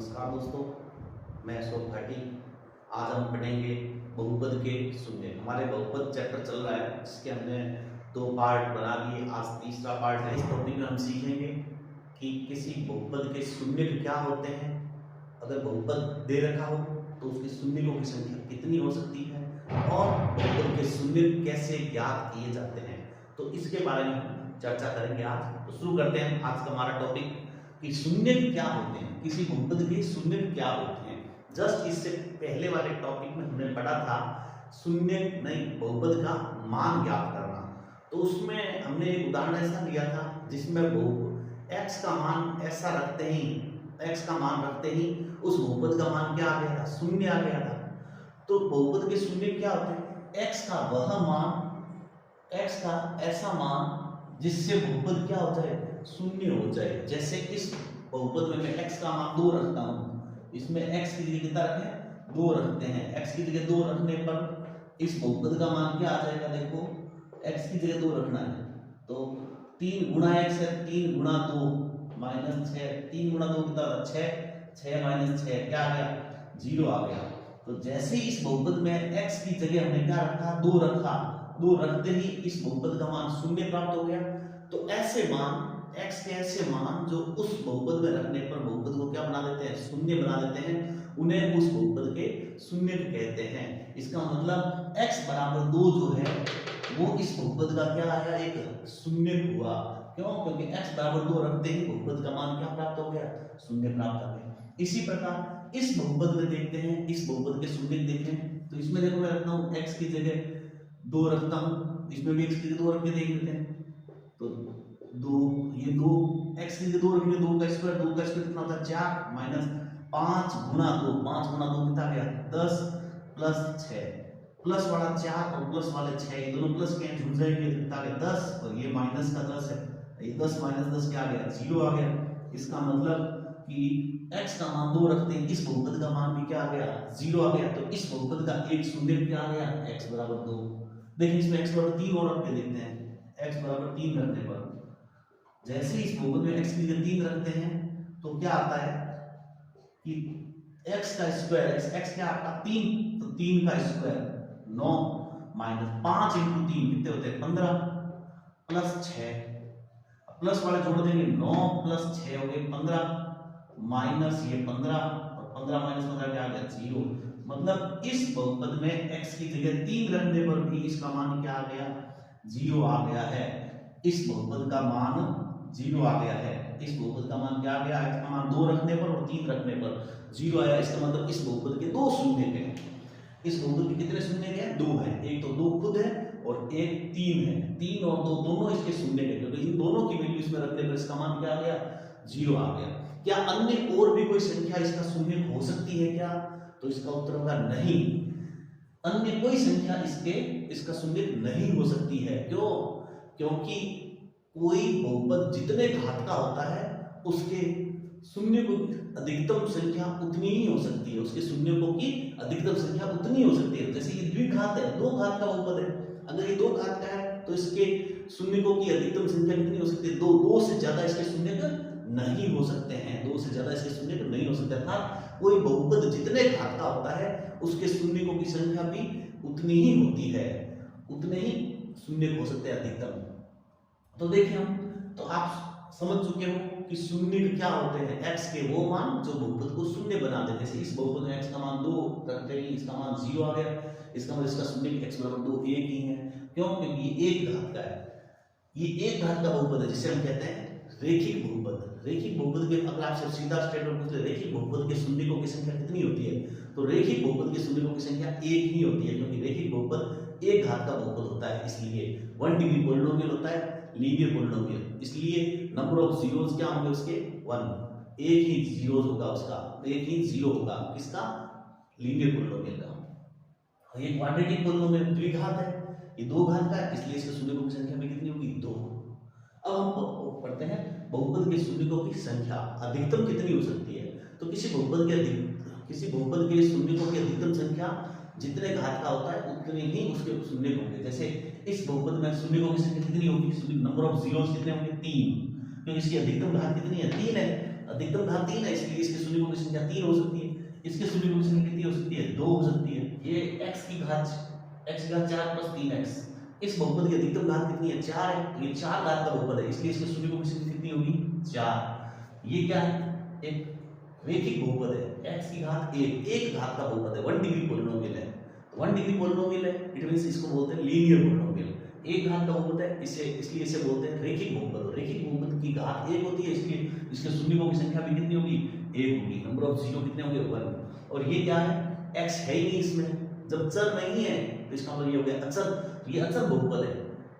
नमस्कार दोस्तों, मैं अशोक भाटी। आज हम पढ़ेंगे बहुपद के शून्य। हमारे बहुपद चैप्टर चल रहा है जिसके हमने 2 पार्ट बना दिए। आज तीसरा पार्ट है। इस टॉपिक में हम सीखेंगे कि किसी बहुपद के शून्य क्या होते हैं। अगर बहुपद दे रखा हो तो उसके शून्यों की संख्या कितनी हो सकती है और बहुपद के शून्य कैसे ज्ञात किए जाते हैं, तो इसके बारे में हम चर्चा करेंगे आज। तो शुरू करते हैं आज का हमारा टॉपिक कि शून्य क्या होते हैं, किसी बहुपद के शून्य क्या होते हैं। जस्ट इससे पहले वाले टॉपिक में हमने पढ़ा था शून्य नहीं, बहुपद का मान ज्ञात करना। तो उसमें हमने एक उदाहरण ऐसा लिया था जिसमें x का मान ऐसा रखते ही x का मान रखते ही उस बहुपद का मान क्या आ गया था, शून्य आ गया था। तो बहुपद के शून्य क्या होते हैं, x का वह मान, x का ऐसा मान जिससे बहुपद क्या हो जाए, शून्य हो जाए। जैसे इस बहुपद में मैं x का मान 2 रखता हूँ, इसमें x की जगह कितना रखें, 2 रखते हैं। x की जगह 2 रखने पर इस बहुपद का मान क्या आ जाएगा, देखो x की जगह 2 रखना है तो 3 गुणा x है, 3 गुणा 2 माइनस 6, 3 गुणा 2 कितना होगा 6, 6 माइनस 6 क्या आ गया, 0 आ गया। तो जैसे इस बहुपद में x की जगह हमने क्या रखा, 2 रखा, 2 रखते ही इस बहुपद का मान शून्य प्राप्त हो गया। तो ऐसे मान x के ऐसे मान जो उस बहुपद में रखने पर बहुपद को क्या बना देते हैं, शून्य बना देते हैं, उन्हें उस बहुपद के शून्य कहते हैं। इसका मतलब x बराबर 2 जो है वो इस बहुपद का क्या आया, एक शून्य हुआ। क्यों? क्योंकि x बराबर 2 रखते ही बहुपद का मान क्या प्राप्त हो गया, शून्य प्राप्त हो गया। इसी प्रकार इस बहुपद में देखते हैं, इस बहुपद के शून्य देखें तो इसमें देखो मैं रखता हूँ x की जगह 2 रखता हूँ, इसमें भी x की जगह 2 रख के देख लेते हैं। तो 2 ये 2 x की जगह 2 रखेंगे, 2 का स्क्वायर कितना होता है 4 माइनस 5 गुणा 2, 5 गुणा 2 कितना गया 10 प्लस 6, प्लस वाला 4 और प्लस वाले 6 ये दोनों प्लस के जुड़ जाएंगे, कितना गया 10 और ये माइनस का 10 है, ये 10 माइनस 10 क्या आ गया, 0 आ गया। इसका मतलब कि x का मान 2 रखते हैं, इस बहुपद का मान भी क्या आ गया, 0 आ गया। तो इस बहुपद का एक शून्य क्या आ गया, x बराबर 2। देखिए इसमें x बराबर 3 और रख के देखते हैं। x बराबर 3 रखने पर जैसे इस बहुपद में x की जगह 3 रखते हैं तो क्या आता है कि x का स्क्वायर, x क्या आता है 3, तो 3 का स्क्वायर 9 माइनस 5 इंटू 3 कितने होते हैं 15 प्लस 6, प्लस वाले जोड़ देंगे 9 प्लस 6 हो गए 15 माइनस ये 15 और 15 माइनस 15 क्या आ गया 0। मतलब इस बहुपद में x की जगह 3 रखने पर भी इसका मान क्या आ गया, 0 आ गया है। इस बहुपद का मान 0 आ गया है। इस बहुपद का मान क्या आ गया, x का मान 2 रखने पर और 3 रखने पर 0 आया। इसका मतलब इस बहुपद के 2 शून्य हैं। इस बहुपद के कितने शून्य हैं, 2 हैं। एक तो 2 खुद है और एक 3 है। 3 और 2 दोनों इसके शून्य हैं, क्योंकि इन दोनों की वैल्यू इसमें रखने पर इसका मान क्या आ गया, 0 आ गया। क्या अन्य और भी कोई संख्या इसका शून्य हो सकती है क्या, तो इसका उत्तर होगा नहीं। अन्य कोई संख्या इसका शून्य नहीं हो सकती है। क्यों? क्योंकि कोई बहुपद जितने घात का होता है उसके शून्य को अधिकतम संख्या उतनी ही हो सकती है, उसके शून्यों की अधिकतम संख्या उतनी हो सकती है। जैसे ये द्विघात है, 2 घात का बहुपद है, अगर ये 2 घात का है तो इसके शून्यों की अधिकतम संख्या कितनी हो सकती है, 2 से ज्यादा इसके शून्य नहीं हो सकते हैं, 2 से ज्यादा इसके शून्य नहीं हो सकते। अर्थात कोई बहुपद जितने घात का होता है उसके शून्यों की संख्या भी उतनी ही होती है, उतने ही शून्य हो सकते हैं अधिकतम। तो देखिए हम, तो आप समझ चुके हो कि शून्य क्या होते हैं, x के वो मान जो बहुपद को शून्य बना देते हैं। जैसे इस बहुपद में x का मान 2 रखते ही इसका मान 0 आ गया। इसका मतलब इसका शून्य x बराबर 2 एक ही है। क्यों? क्योंकि ये एक घात का है, ये एक घात का बहुपद है जिसे हम कहते हैं रेखिक बहुपद। रेखिक बहुपद के अगर आपसे सीधा स्टेटमेंट पूछ ले रेखिक बहुपद के शून्यों की संख्या कितनी होती है, तो रेखिक बहुपद के शून्यों की संख्या एक ही होती है, क्योंकि रेखिक बहुपद एक घात का बहुपद होता है। इसलिए 1 डिग्री पॉलिनोमियल होता है, लीनियर पॉलिनोमियल, इसलिए नंबर ऑफ जीरोस क्या होंगे उसके 1, एक ही जीरोस होगा उसका, एक ही जीरो होगा किसका, लीनियर पॉलिनोमियल का। ये क्वाड्रेटिक पॉलिनोमियल द्विघात है, ये 2 घात का है, इसलिए इसके शून्यों की संख्या भी कितनी होगी 2। अब हम पढ़ते हैं बहुपद के शून्यों की संख्या अधिकतम कितनी हो सकती है। तो किसी बहुपद के शून्यों की अधिकतम संख्या जितने घात का होता है उतने ही उसके शून्य होंगे। जैसे इस बहुपद में शून्यों की संख्या कितनी होगी, नंबर ऑफ जीरोस कितने होंगे 3, क्योंकि इसकी अधिकतम घात कितनी है 3 है, अधिकतम घात 3 है, इसलिए इसके शून्यों की संख्या संख्या 3 हो सकती है, इसके शून्य की संख्या कितनी हो सकती है, 2 हो सकती है। ये x की घात 4 + 3x, इस बहुपद की अधिकतम घात कितनी है, 4 है, तो ये 4 घात का बहुपद है, इसलिए इसके शून्य की संख्या कितनी होगी, 4। ये क्या है, एक रैखिक बहुपद है, x की घात 1, एक घात का बहुपद है, 1 डिग्री पॉलिनोमियल है, 1 डिग्री पॉलिनोमियल है, इट मींस इसको बोलते हैं लीनियर पॉलिनोमियल, एक घात का बहुपद है, इसे इसलिए इसे बोलते हैं रैखिक बहुपद। रैखिक बहुपद की घात 1 होती है, इसलिए इसके शून्यों की संख्या भी कितनी होगी, 1 होगी, नंबर ऑफ जीरो कितने होंगे, 1। और ये क्या है, x है ही नहीं इसमें, जब चर नहीं है तो इसका मतलब ये हो गया अचर, तो ये अचर बहुपद है,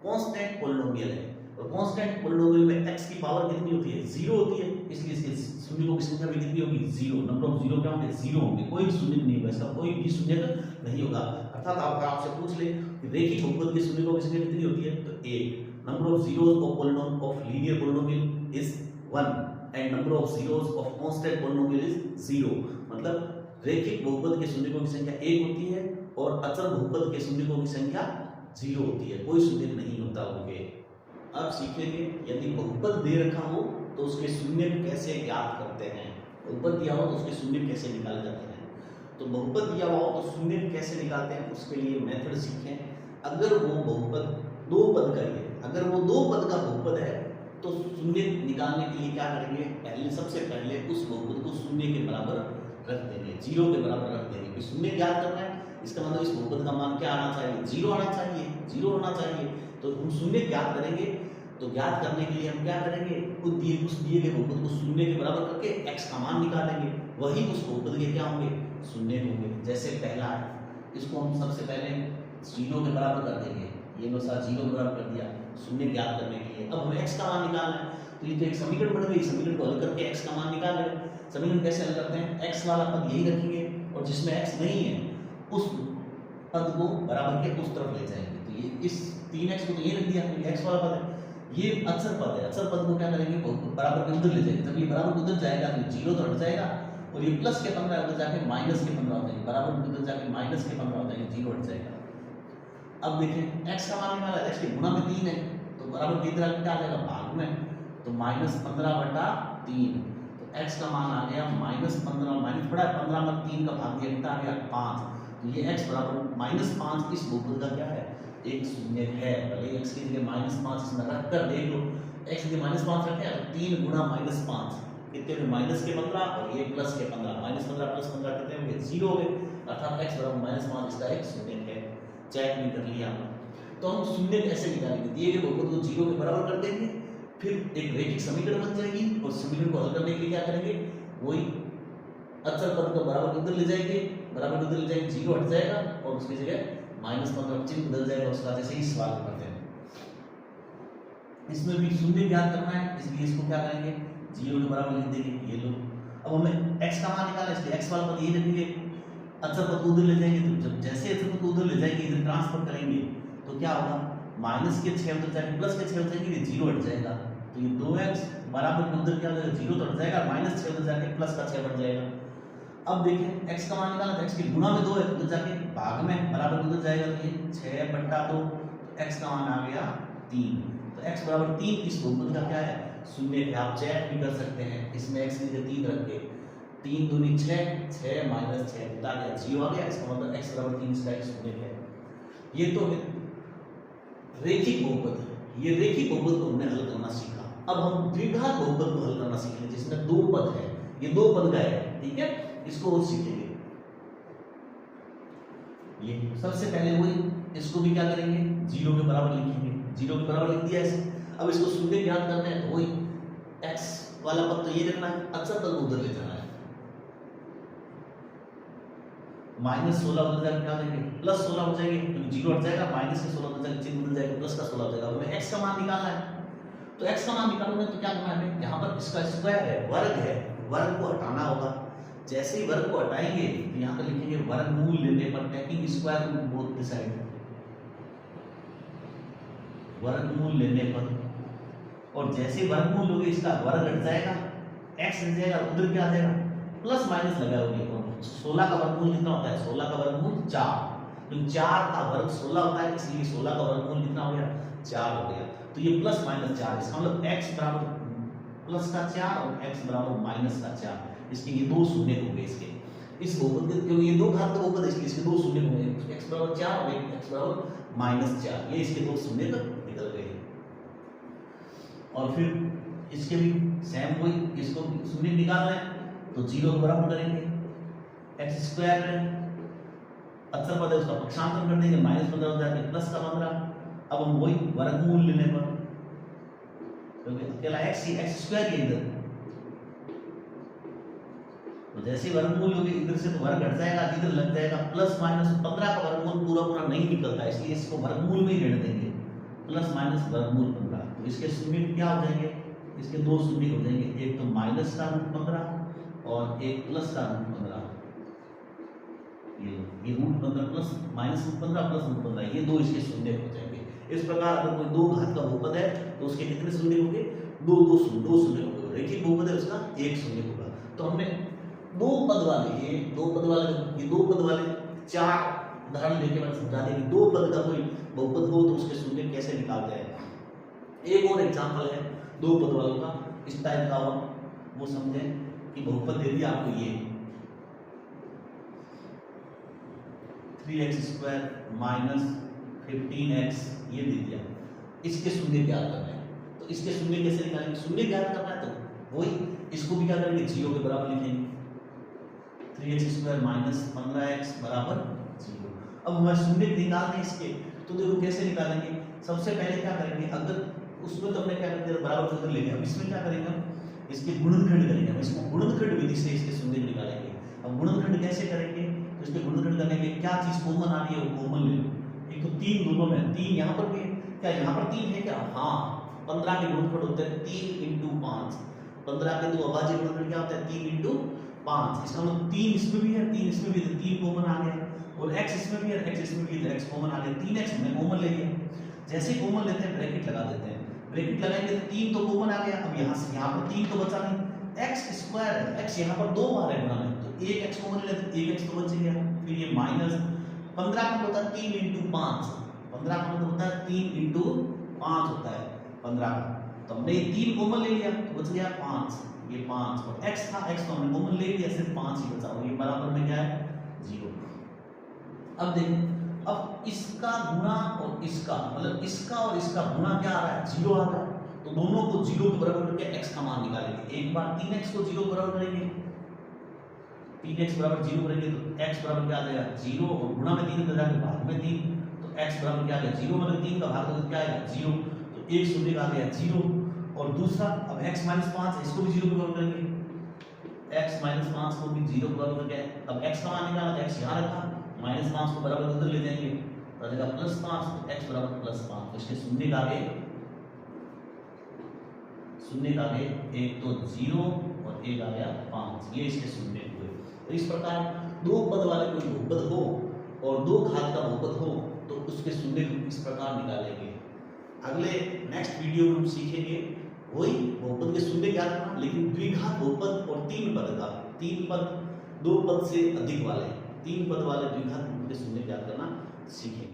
कांस्टेंट पॉलिनोमियल है, और कांस्टेंट पॉलिनोमियल में x की पावर कितनी होती है, 0 होती है, इसलिए इसके शून्यों की संख्या भी कितनी होगी, 0, नंबर ऑफ जीरो क्या होंगे, 0 होंगे, कोई शून्य नहीं होगा, इसका कोई भी शून्य नहीं होगा। अर्थात आपसे पूछ ले कि रैखिक बहुपद के शून्यों की संख्या कितनी होती है, तो 1, number of zeros of polynomial of linear polynomial is 1 and number of zeros of constant polynomial is 0। मतलब रैखिक बहुपद के शून्यों की संख्या 1 होती है और अचर बहुपद के शून्यों की संख्या 0 होती है, कोई शून्य नहीं होता उनके। अब सीखेंगे यदि बहुपद दे रखा हो तो उसके शून्य कैसे ज्ञात करते हैं, बहुपद दिया हो तो उसके शून्य कैसे निकाले जाते हैं। तो बहुपद दिया हुआ हो तो शून्य कैसे निकालते हैं, उसके लिए मेथड सीखें। अगर वो बहुपद 2 पद का है, अगर वो 2 पद का बहुपद है तो शून्य निकालने के लिए क्या करेंगे, पहले सबसे पहले उस बहुपद को शून्य के बराबर रख देंगे, 0 के बराबर रख देंगे। फिर शून्य ज्ञात करना है, इसका मतलब इस बहुपद का मान क्या आना चाहिए, 0 आना चाहिए, 0 होना चाहिए। तो हम शून्य ज्ञात करेंगे, तो ज्ञात करने के लिए हम क्या करेंगे, उस दिए गए बहुपद को शून्य के बराबर करके x का मान निकालेंगे, वही उस बहुपद के क्या होंगे, शून्य होंगे। जैसे पहला है, इसको हम सबसे पहले 0 के बराबर कर देंगे, ये लो साथ 0 के बराबर कर दिया शून्य ज्ञात करने के लिए। अब हमें x का मान निकालना है, तो ये तो एक समीकरण बन गई, समीकरण को हल करके x का मान निकाल लेंगे। समीकरण कैसे हल करते हैं, x वाला पद यही रखेंगे और जिसमें x नहीं है उस पद को बराबर के उस तरफ ले जाएंगे। तो ये इस 3x को तो ये रख दिया, x वाला पद है, ये अचर पद है, अचर पद को क्या करेंगे, बराबर के उधर ले जाएंगे। जब ये बराबर उधर जाएगा तो 0 तो हट जाएगा और ये प्लस के 15 उधर जाके माइनस के 15 हो जाएंगे, बराबर उधर जाके माइनस के 15 हो जाएंगे, 0 हट जाएगा। अब देखें x का मान निकाला, x के गुणा में 3 है तो बराबर की तरह क्या आ जाएगा, भाग में, तो -15/3, तो x का मान आ गया -15, माइनस पड़ा 15 में 3 का भाग दिया, कितना आ गया 5। तो ये x बराबर -5 इस बहुपद का क्या है, एक शून्य है। भले x की जगह -5 इसमें रख कर देख लो, x की -5 रखे हैं तो 3 गुणा -5 कितने में, माइनस के 15 और ये प्लस के 15, -15 + 15 कितने होंगे, 0 हो गए। अर्थात x बराबर -5 इसका एक शून्य है। चेक भी कर लिया। तो हम शून्य कैसे निकालेंगे, दिए गए बहुपद को 0 के बराबर कर देंगे, फिर एक रैखिक समीकरण बन जाएगी और समीकरण को हल करने के लिए क्या करेंगे, वही अचर पद को बराबर उधर ले जाएंगे, बराबर उधर ले जाएंगे, 0 हट जाएगा और उसकी जगह -15 चिन्ह बदल जाएगा उसका, जैसे ही सवाल करते हैं। इसमें भी शून्य ज्ञात करना है, इसलिए इसको क्या करेंगे, 0 के बराबर लिख देंगे। ये लो, अब हमें x का मान निकालना है, इसलिए x वाला पद ये रखेंगे, अचर पद को उधर ले जाएंगे, तो जब जैसे अचर पद को उधर ले जाएंगे, इधर ट्रांसफर करेंगे तो क्या होगा, माइनस के 6 उधर जाके प्लस के 6 हो जाएंगे, 0 हट जाएगा। तो ये 2x बराबर उधर क्या हो जाएगा, 0 तो हट जाएगा, -6 उधर जाके प्लस का 6 बन जाएगा। अब देखें x का मान निकालना, तो x के गुणा में 2 है, उधर जाके भाग में बराबर उधर जाएगा, तो ये 6/2, तो x का मान आ गया 3। तो x बराबर 3 इस बहुपद का क्या है, शून्य है। आप चेक भी कर सकते हैं, इसमें x की जगह 3 रख के, 3 दूनी 6, 6 - 6 कितना आ गया, 0 आ गया। इसका मतलब x बराबर 3 इसका एक शून्य है। ये तो है रैखिक बहुपद, ये रैखिक बहुपद को हमने हल करना सीखा। अब हम द्विघात बहुपद को हल करना सीखेंगे, जिसमें 2 पद है, ये 2 पद का है, ठीक है, इसको और सीखेंगे। ये सबसे पहले वही, इसको भी क्या करेंगे, 0 के बराबर लिखेंगे, 0 के बराबर लिख दिया इसे। अब इसको शून्य ज्ञात करना है, तो वही x वाला पद तो ये रखना है, अचर पद को उधर ले जाना है, -16 उधर जाकर क्या हो जाएंगे, +16 हो जाएंगे, क्योंकि 0 हट जाएगा, माइनस के 16 उधर जाकर चिन्ह बदल जाएगा, प्लस का 16 हो जाएगा। अब हमें x का मान निकालना है, तो x का मान निकालोगे तो क्या करना है हमें, यहाँ पर इसका स्क्वायर है, वर्ग है, वर्ग को हटाना होगा। जैसे ही वर्ग को हटाएंगे तो यहाँ पर लिखेंगे वर्गमूल लेने पर, taking square root both the side, वर्गमूल लेने पर, और जैसे वर्गमूल लोगे इसका वर्ग हट जाएगा, x हट जाएगा, उधर क्या आ जाएगा, प्लस माइनस लगाओगे। 16 का वर्गमूल कितना होता है, 16 का वर्गमूल 4, तो 4 का वर्ग 16 होता है, इसलिए 16 का वर्गमूल कितना हो गया, 4 हो गया। तो ये +- 4, इसका मतलब x बराबर प्लस का 4 और x बराबर -4। इसके ये दो शून्य हो गए इसके इस बहुपद के, क्योंकि ये दो घात का बहुपद है इसलिए इसके दो शून्य हो गए, x बराबर 4 और x बराबर -4, ये इसके दो शून्य निकल गए। और फिर इसके भी सेम वही, इसको शून्य निकालना है तो 0 के बराबर करेंगे, एक्स स्क्वायर में अक्षर पद है उसका पक्षांतर कर देंगे, -15 हो जाएगा प्लस का 15। अब हम वही वर्गमूल लेने पर, क्योंकि अकेला एक्स ही एक्स स्क्वायर ही इधर, तो जैसे वर्गमूल होगी इधर से तो वर्ग हट जाएगा, इधर लग जाएगा प्लस माइनस 15 का वर्गमूल पूरा पूरा नहीं निकलता, इसलिए इसको वर्गमूल में ही रहने देंगे, प्लस माइनस वर्गमूल 15। तो इसके शून्य क्या हो जाएंगे, इसके दो शून्य हो जाएंगे, एक तो माइनस का रूट 15 और एक प्लस का रूट 15। ये root 15 plus minus root 15 plus root 15, ये दो इसके शून्य हो जाएंगे। इस प्रकार अगर कोई दो घात का बहुपद है तो उसके कितने शून्य होंगे, दो शून्य होंगे। रेखिक बहुपद है उसका एक शून्य होगा। तो हमने दो पद वाले चार उदाहरण लेके मैंने समझा दिया कि दो पद का कोई बहुपद हो तो उसके शून्य कैसे निकालते हैं। एक और एग्जांपल है दो पद वालों का, इस टाइप का वो समझें कि बहुपद दे दिया आपको ये 3x² - 15x ये दे दिया, इसके शून्य ज्ञात करना है। तो इसके शून्य कैसे निकालेंगे, शून्य ज्ञात करना है तो वही इसको भी क्या करेंगे, 0 के बराबर लिखेंगे, 3x² - 15x बराबर 0। अब हमें शून्य निकालने हैं इसके, तो देखो कैसे निकालेंगे। सबसे पहले क्या करेंगे, अगर उसमें तो हमने क्या कर दिया बराबर उधर ले लिया, अब इसमें क्या करेंगे हम इसके गुणनखंड करेंगे, हम इसको गुणनखंड विधि से इसके शून्य निकालेंगे। अब गुणनखंड कैसे करेंगे, तो इसके गुणनखंड करने के क्या चीज कॉमन आ रही है वो कॉमन ले लो। एक तो 3 दोनों में, 3 यहाँ पर भी है, क्या यहाँ पर 3 है क्या, हाँ 15 के गुणनखंड होते हैं 3 × 5, 15 के दो अभाज्य गुणनखंड क्या होता है 3 × 5, इसका मतलब 3 इसमें भी है 3 इसमें भी है, 3 कॉमन आ गया, और x इसमें भी है x इसमें भी है, x कॉमन आ गया, 3x हमने कॉमन ले लिया। जैसे कॉमन लेते हैं ब्रैकेट लगा देते हैं, ब्रैकेट लगाएंगे तो 3 तो कॉमन आ गया, अब यहाँ से यहाँ पर 3 तो बचा नहीं, x² है, x यहाँ पर 2 बार है गुणा में, तो एक x कॉमन ले लेते 1x तो बच गया। फिर ये माइनस 15 का होता है 3 × 5, 15 का मतलब होता है 3 × 5 होता है 15 का, तो हमने ये 3 कॉमन ले लिया तो बच गया 5, ये 5 और x था, x तो हमने कॉमन ले लिया, सिर्फ 5 ही बचा, और ये बराबर में क्या है 0। अब देखिए, अब इसका गुणा और इसका मतलब इसका और इसका गुणा क्या आ रहा है 0 आ रहा है, तो दोनों को 0 के बराबर करके x का मान निकालेंगे। एक बार 3x को 0 के बराबर करेंगे, 3x बराबर 0 करेंगे तो x बराबर क्या आ जाएगा 0, और गुणा में 3 जाएगा भाग में 3, तो x बराबर क्या आ गया 0 मतलब 3 का भाग तो क्या आएगा 0, तो एक शून्य का आ गया 0। और दूसरा अब x - 5 है, इसको भी 0 के बराबर करेंगे, x - 5 को भी 0 के बराबर करके अब x का मान निकालना, x यहाँ रखा, -5 को बराबर उधर ले जाएंगे तो आ जाएगा +5, तो x बराबर +5, तो इसके शून्य का आगे एक तो 0 और एक आ गया 5, ये इसके शून्य हुए। तो इस प्रकार दो पद वाले कोई बहुपद हो और दो घात का बहुपद हो तो उसके शून्य इस प्रकार निकालेंगे। अगले नेक्स्ट वीडियो में हम सीखेंगे वही बहुपद के शून्य ज्ञात करना, लेकिन द्विघात बहुपद और 3 पद का, 3 पद 2 पद से अधिक वाले 3 पद वाले द्विघात बहुपद के शून्य ज्ञात करना सीखेंगे।